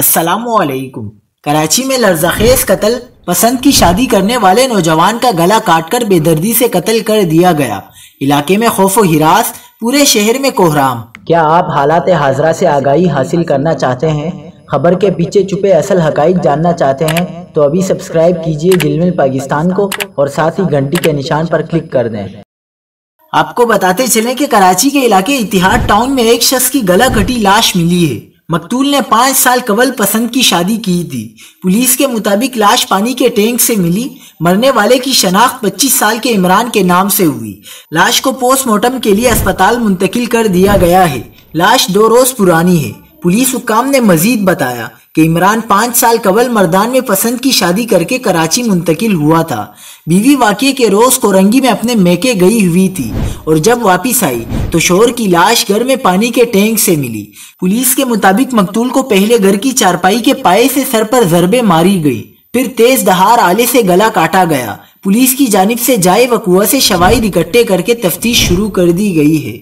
السلام علیکم۔ کراچی میں لرزخیز قتل، پسند کی شادی کرنے والے نوجوان کا گلا کاٹ کر بے دردی سے قتل کر دیا گیا۔ علاقے میں خوف و ہراس، پورے شہر میں کوہرام۔ کیا آپ حالات حاضرہ سے آگاہی حاصل کرنا چاہتے ہیں؟ خبر کے پیچھے چھپے اصل حقائق جاننا چاہتے ہیں تو ابھی سبسکرائب کیجئے جلمل پاکستان کو اور ساتھ ہی گھنٹی کے نشان پر کلک کر دیں۔ آپ کو بتاتے چلیں کہ کراچی کے علاقے اتحاد ٹاؤن میں ایک شخص کی گلا کٹی لاش ملی ہے۔ مقتول نے 5 سال قبل پسند کی شادی کی تھی۔ پولیس کے مطابق لاش پانی کے ٹینک سے ملی۔ مرنے والے کی شناخت 25 سال کے عمران کے نام سے ہوئی۔ لاش کو پوسٹ مارٹم کے لیے اسپتال منتقل کر دیا گیا ہے۔ لاش 2 روز پرانی ہے۔ پولیس حکام نے مزید بتایا کہ عمران 5 سال قبل مردان میں پسند کی شادی کر کے کراچی منتقل ہوا تھا۔ بیوی واقعے کے روز کورنگی میں اپنے میکے گئی ہوئی تھی اور جب واپس آئی تو شوہر کی لاش گھر میں پانی کے ٹینک سے ملی۔ پولیس کے مطابق مقتول کو پہلے گھر کی چارپائی کے پائے سے سر پر ضربیں ماری گئی، پھر تیز دھار آلے سے گلا کاٹا گیا۔ پولیس کی جانب سے جائے وقوع سے شواہد اکٹھے کر کے تفتیش شروع کر دی گئی ہے۔